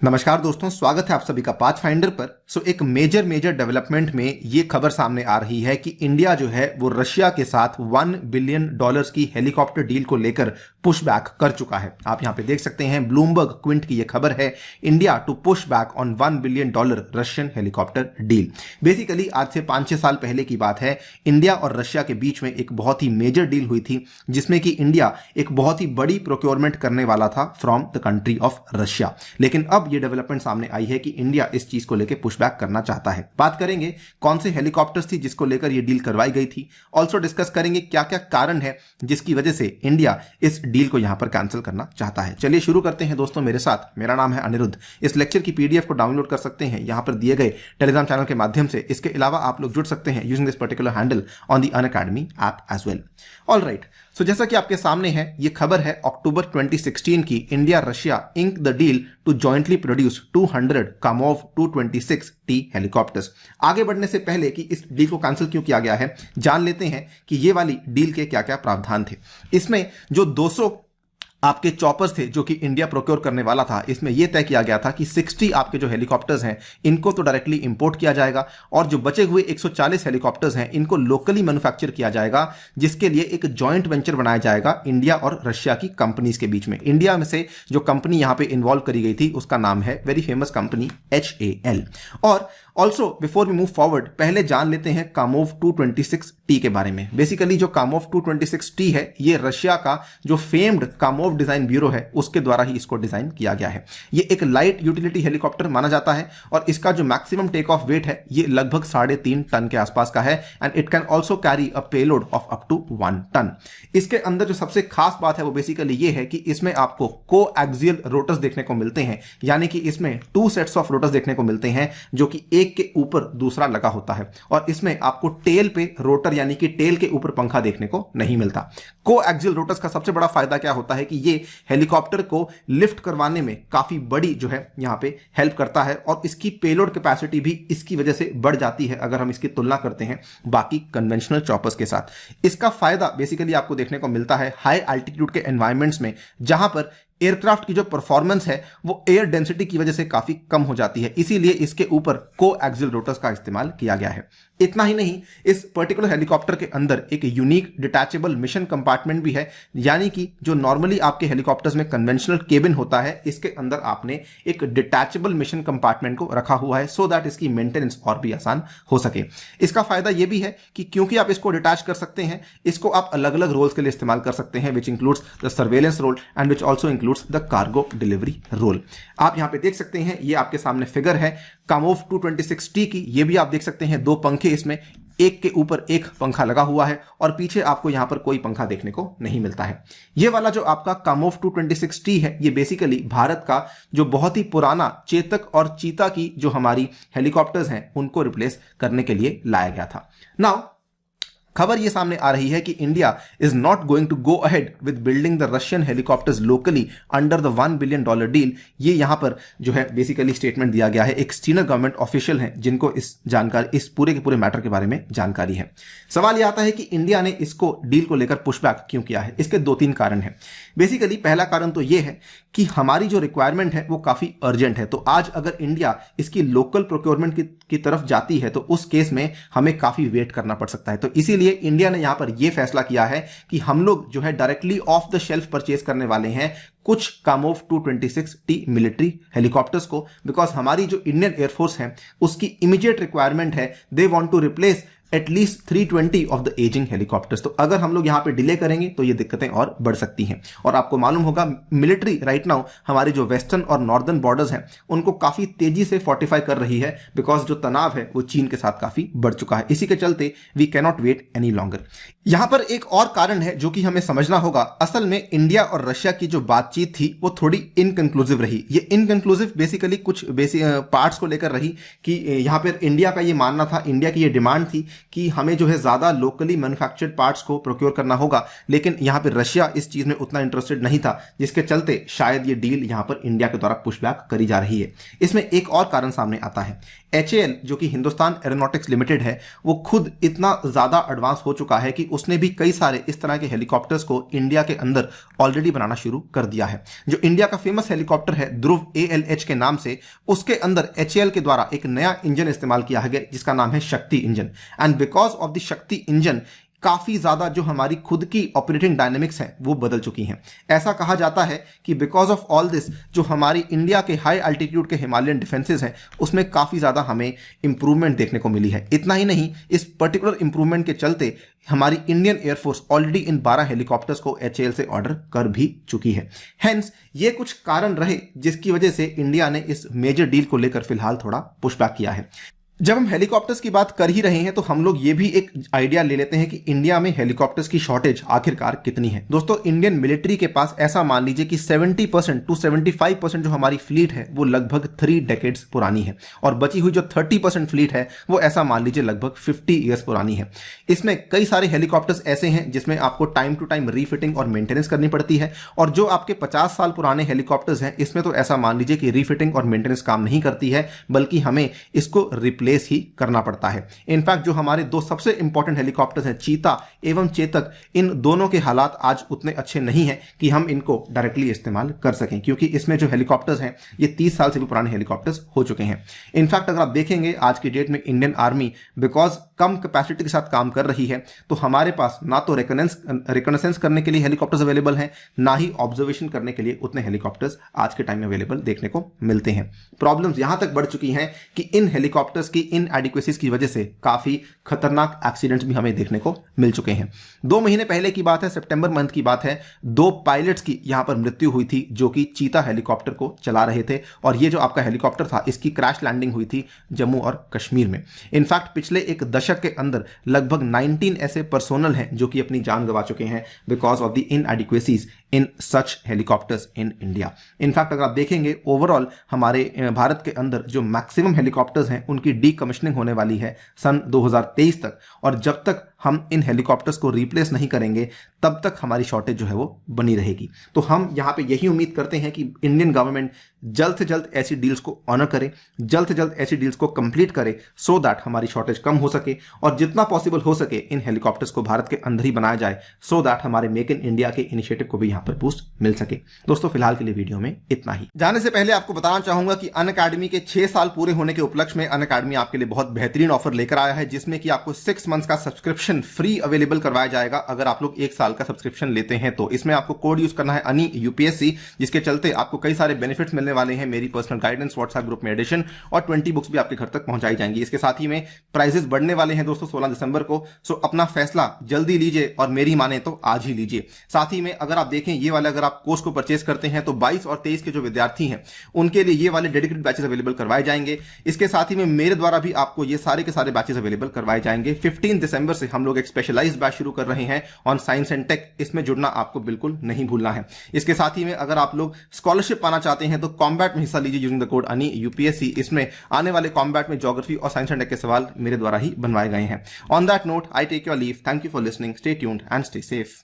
नमस्कार दोस्तों, स्वागत है आप सभी का पाथफाइंडर पर। एक मेजर डेवलपमेंट में ये खबर सामने आ रही है कि इंडिया जो है वो रशिया के साथ $1 बिलियन की हेलीकॉप्टर डील को लेकर पुश बैक कर चुका है। आप यहां पे देख सकते हैं, ब्लूमबर्ग क्विंट की ये खबर है, India to push back on $1 billion Russian helicopter deal. Basically आज से 5-6 साल पहले की बात है, इंडिया और रशिया के बीच में एक बहुत ही मेजर डील हुई थी जिसमें कि इंडिया एक बहुत ही बड़ी प्रोक्योरमेंट करने वाला था from the country of Russia. लेकिन अब ये डेवलपमेंट सामने आई है कि इंडिया इस चीज को लेकर पुशबैक करना चाहता है। बात करेंगे कौन से हेलीकॉप्टर्स थी जिसको लेकर ये डील करवाई गई थी। ऑल्सो डिस्कस करेंगे क्या क्या कारण है जिसकी वजह से इंडिया इस डील को यहां पर कैंसिल करना चाहता है। चलिए शुरू करते हैं दोस्तों मेरे साथ। मेरा नाम है अनिरुद्ध। इस लेक्चर की पीडीएफ को डाउनलोड कर सकते हैं यहां पर दिए गए टेलीग्राम चैनल के माध्यम से। इसके अलावा आप लोग जुड़ सकते हैं using this particular handle on the Unacademy app as well. Alright, so जैसा कि आपके सामने है, ये खबर है अक्टूबर 2016 की। India Russia ink the deal to jointly produce 200 Kamov 226T helicopters. आगे बढ़ने से पहले कि इस डील को कैंसिल क्यों किया गया है, जान लेते हैं कि ये वाली डील के क्या क्या प्रावधान थे। इसमें जो 200 आपके चॉपर्स थे जो कि इंडिया प्रोक्योर करने वाला था, इसमें यह तय किया गया था कि 60 आपके जो हेलीकॉप्टर्स हैं इनको तो डायरेक्टली इंपोर्ट किया जाएगा और जो बचे हुए 140 हेलीकॉप्टर्स हैं इनको लोकली मैन्युफैक्चर किया जाएगा, जिसके लिए एक जॉइंट वेंचर बनाया जाएगा इंडिया और रशिया की कंपनीज के बीच में। इंडिया में से जो कंपनी यहां पे इन्वॉल्व करी गई थी उसका नाम है वेरी फेमस कंपनी HAL। और also before we move forward, पहले जान लेते हैं कामोव 226T के बारे में। बेसिकली जो कामोव 226T है ये रशिया का जो फेम्ड कामोव डिजाइन ब्यूरो है उसके द्वारा ही इसको डिजाइन किया गया है। ये एक लाइट यूटिलिटी हेलीकॉप्टर माना जाता है और इसका जो मैक्सिमम टेक ऑफ वेट है ये लगभग 3.5 टन के आसपास का है and it can also carry a payload of up to 1 ton. इसके अंदर जो सबसे खास बात है वो बेसिकली ये है कि इसमें आपको कोएक्सियल रोटर्स देखने को मिलते हैं, यानी कि इसमें 2 सेट्स ऑफ रोटर्स देखने को मिलते हैं जो कि एक के ऊपर दूसरा लगा होता है और इसमें आपको टेल पे रोटर यानी कि टेल के ऊपर पंखा देखने को नहीं मिलता। कोएक्सियल रोटर्स का सबसे बड़ा फायदा क्या होता है कि ये हेलीकॉप्टर को लिफ्ट करवाने में काफी बड़ी जो है यहां पे हेल्प करता है और इसकी पेलोड कैपेसिटी भी इसकी वजह से बढ़ जाती है अगर हम इसकी तुलना करते हैं बाकी कन्वेंशनल चॉपर्स के साथ। इसका फायदा बेसिकली आपको देखने को मिलता है हाई एल्टीट्यूड के एनवायरमेंट्स में, जहां पर एयरक्राफ्ट की जो परफॉर्मेंस है वो एयर डेंसिटी की वजह से काफी कम हो जाती है, इसीलिए इसके ऊपर कोएक्सियल रोटर्स का इस्तेमाल किया गया है। इतना ही नहीं, इस पर्टिकुलर हेलीकॉप्टर के अंदर एक यूनिक डिटैचेबल मिशन कंपार्टमेंट भी है, यानी कि जो नॉर्मली आपके हेलीकॉप्टर्स में कन्वेंशनल केबिन होता है इसके अंदर आपने एक डिटैचेबल मिशन कंपार्टमेंट को रखा हुआ है सो दैट इसकी मेंटेनेंस और भी आसान हो सके। इसका फायदा यह भी है कि क्योंकि आप इसको डिटैच कर सकते हैं, इसको आप अलग अलग रोल्स के लिए इस्तेमाल कर सकते हैं, which includes the surveillance role and which also includes the cargo delivery role. आप यहां पे देख सकते हैं, ये आपके सामने फिगर है कामोव 226T की। ये भी आप देख सकते हैं 2 पंखे इसमें एक के ऊपर एक पंखा लगा हुआ है और पीछे आपको यहां पर कोई पंखा देखने को नहीं मिलता है। ये वाला जो आपका कामोव 226T है ये बेसिकली भारत का जो बहुत ही पुराना चेतक और चीता की जो हमारी हेलीकॉप्टर्स हैं उनको रिप्लेस करने के लिए लाया गया था। नाउ खबर यह सामने आ रही है कि India is not going to go ahead with building the Russian helicopters locally under the $1 billion deal. ये यहां पर जो है बेसिकली स्टेटमेंट दिया गया है। एक सीनियर गवर्नमेंट ऑफिशियल हैं जिनको इस पूरे के पूरे मैटर के बारे में जानकारी है। सवाल यह आता है कि इंडिया ने इसको डील को लेकर पुशबैक क्यों किया है। इसके 2-3 कारण हैं। बेसिकली पहला कारण तो यह है कि हमारी जो रिक्वायरमेंट है वो काफी अर्जेंट है, तो आज अगर इंडिया इसकी लोकल प्रोक्योरमेंट की तरफ जाती है तो उस केस में हमें काफी वेट करना पड़ सकता है। तो इसीलिए इंडिया ने यहां पर यह फैसला किया है कि हम लोग जो है directly off the shelf purchase करने वाले हैं कुछ कामोव 226T मिलिट्री हेलीकॉप्टर्स को, बिकॉज हमारी जो इंडियन एयरफोर्स है उसकी इमीडिएट रिक्वायरमेंट है, they want to replace at least 320 of the aging helicopters. तो अगर हम लोग यहां पे डिले करेंगे तो ये दिक्कतें और बढ़ सकती हैं। और आपको मालूम होगा मिलिट्री राइट नाउ हमारी जो वेस्टर्न और नॉर्दर्न बॉर्डर्स हैं उनको काफी तेजी से फोर्टिफाई कर रही है, बिकॉज जो तनाव है वो चीन के साथ काफी बढ़ चुका है। इसी के चलते we cannot wait any longer. यहां पर एक और कारण है जो कि हमें समझना होगा। असल में इंडिया और रशिया की जो बातचीत थी वो थोड़ी इनकंक्लूसिव रही। ये इनकंक्लूसिव बेसिकली कुछ पार्ट्स को लेकर रही कि यहां पर इंडिया का ये मानना था, इंडिया की ये डिमांड थी कि हमें जो है ज़्यादा लोकली मैन्युफैक्चर्ड पार्ट्स को प्रोक्योर करना होगा, लेकिन यहाँ पर रशिया इस चीज़ में उतना इंटरेस्टेड नहीं था, जिसके चलते शायद ये डील यहाँ पर इंडिया के द्वारा पुशबैक करी जा रही है। इसमें एक और कारण सामने आता है। HAL जो कि हिंदुस्तान एरोनॉटिक्स लिमिटेड है, वो खुद इतना ज़्यादा एडवांस हो चुका है कि उसने भी कई सारे इस तरह के हेलीकॉप्टर्स को इंडिया के अंदर ऑलरेडी बनाना शुरू कर दिया है। जो इंडिया का फेमस हेलीकॉप्टर है ध्रुव ALH के नाम से, उसके अंदर HAL के द्वारा एक नया इंजन इस्तेमाल किया गया जिसका नाम है शक्ति engine. And because of the शक्ति इंजन काफ़ी ज़्यादा जो हमारी खुद की ऑपरेटिंग डायनेमिक्स हैं वो बदल चुकी हैं। ऐसा कहा जाता है कि बिकॉज ऑफ ऑल दिस जो हमारी इंडिया के हाई अल्टीट्यूड के हिमालयन डिफेंसेस हैं उसमें काफ़ी ज़्यादा हमें इंप्रूवमेंट देखने को मिली है। इतना ही नहीं, इस पर्टिकुलर इंप्रूवमेंट के चलते हमारी Indian air force already in 12 helicopters को HAL से ऑर्डर कर भी चुकी है। हेंस ये कुछ कारण रहे जिसकी वजह से इंडिया ने इस मेजर डील को लेकर फिलहाल थोड़ा पुशबैक किया है। जब हम हेलीकॉप्टर्स की बात कर ही रहे हैं तो हम लोग ये भी एक आइडिया ले लेते हैं कि इंडिया में हेलीकॉप्टर्स की शॉर्टेज आखिरकार कितनी है। दोस्तों, इंडियन मिलिट्री के पास ऐसा मान लीजिए कि 70% टू 75% जो हमारी फ्लीट है वो लगभग 3 डेकेड्स पुरानी है, और बची हुई जो 30% फ्लीट है वो ऐसा मान लीजिए लगभग 50 ईयर्स पुरानी है। इसमें कई सारे हेलीकॉप्टर्स ऐसे हैं जिसमें आपको टाइम टू टाइम रीफिटिंग और मेंटेनेंस करनी पड़ती है, और जो आपके 50 साल पुराने हेलीकॉप्टर्स हैं इसमें तो ऐसा मान लीजिए कि रीफिटिंग और मेंटेनेंस काम नहीं करती है, बल्कि हमें इसको रिप्लेस ही करना पड़ता है। इनफैक्ट जो हमारे दो सबसे इंपॉर्टेंट हेलीकॉप्टर्स हैं चीता एवं चेतक, इन दोनों के हालात आज उतने अच्छे नहीं हैं कि हम इनको डायरेक्टली इस्तेमाल कर सकें, क्योंकि इसमें जो हेलीकॉप्टर्स हैं ये 30 साल से भी पुराने हेलीकॉप्टर्स हो चुके हैं। इनफैक्ट अगर आप देखेंगे आज की डेट में Indian army because come capacity के साथ काम कर रही है, तो हमारे पास ना तो रिकॉनेसेंस करने के लिए हेलीकॉप्टर्स अवेलेबल हैं, ना ही ऑब्जर्वेशन करने के लिए उतने हेलीकॉप्टर्स आज के टाइम में अवेलेबल देखने को मिलते हैं। प्रॉब्लम्स यहां तक बढ़ चुकी हैं कि इन हेलीकॉप्टर्स की इनएडिक्वेसीज की वजह से काफी खतरनाक एक्सीडेंट्स भी हमें देखने को मिल चुके हैं। 2 महीने पहले की बात है, सितंबर मंथ की बात है, 2 पायलट्स की यहां पर मृत्यु हुई थी जो कि चीता हेलीकॉप्टर को चला रहे थे, और ये जो आपका हेलीकॉप्टर था इसकी क्रैश लैंडिंग हुई थी जम्मू और कश्मीर में। इनफैक्ट पिछले एक दशक के अंदर लगभग 19 ऐसे पर्सोनल हैं जो कि अपनी जान गंवा चुके हैं because of the inadequacies in such helicopters in India. In fact अगर आप देखेंगे ओवरऑल हमारे भारत के अंदर जो मैक्सिमम हेलीकॉप्टर्स हैं उनकी डीकमिशनिंग होने वाली है सन 2023 तक, और जब तक हम इन हेलीकॉप्टर्स को रिप्लेस नहीं करेंगे तब तक हमारी शॉर्टेज जो है वो बनी रहेगी। तो हम यहाँ पे यही उम्मीद करते हैं कि इंडियन गवर्नमेंट जल्द से जल्द ऐसी डील्स को ऑनर करे, जल्द से जल्द ऐसी डील्स को कंप्लीट करे, सो दैट हमारी शॉर्टेज कम हो सके, और जितना पॉसिबल हो सके इन हेलीकॉप्टर्स को भारत के अंदर ही बनाया जाए, सो दैट हमारे मेक इन इंडिया के इनिशिएटिव को भी यहाँ पर बूस्ट मिल सके। दोस्तों, फिलहाल के लिए वीडियो में इतना ही। जाने से पहले आपको बताना चाहूंगा कि अनअकैडमी के 6 साल पूरे होने के उपलक्ष्य में अनअकैडमी आपके लिए बहुत बेहतरीन ऑफर लेकर आया है, जिसमें कि आपको 6 मंथ्स का सब्सक्रिप्शन फ्री अवेलेबल करवाया जाएगा अगर आप लोग 1 साल का सब्सक्रिप्शन लेते हैं। तो इसमें आपको कोड यूज करना है अनि UPSC, जिसके चलते आपको कई सारे बेनिफिट्स मिलने वाले हैं, मेरी पर्सनल गाइडेंस, व्हाट्सएप ग्रुप में एडिशन, और 20 बुक्स भी आपके घर तक पहुंचाई जाएंगी। इसके साथ ही में प्राइजेस बढ़ने वाले हैं दोस्तों 16 दिसंबर को, सो अपना फैसला जल्दी लीजिए, और मेरी माने तो आज ही लीजिए। साथ ही में अगर आप देखें ये वाले अगर आप कोर्स को परचेस करते हैं तो 22 और 23 के जो विद्यार्थी हैं उनके लिए ये वाले डेडिकेटेड बैचेस अवेलेबल करवाए जाएंगे। इसके साथ ही में मेरे द्वारा भी आपको ये सारे के सारे बैचेस अवेलेबल करवाए जाएंगे। 15 दिसंबर से हम लोग एक स्पेशलाइज्ड बैच शुरू कर रहे हैं ऑन साइंस एंड टेक, इसमें जुड़ना आपको बिल्कुल नहीं भूलना है। इसके साथ ही में अगर आप लोग स्कॉलरशिप पाना चाहते हैं तो कॉम्बैट में हिस्सा लीजिए यूजिंग द कोड अनि UPSC। इसमें आने वाले कॉम्बैट में ज्योग्राफी और साइंस एंड टेक के सवाल मेरे द्वारा ही बनवाए गए हैं। On that note I take your leave. Thank you for listening, stay tuned and stay safe.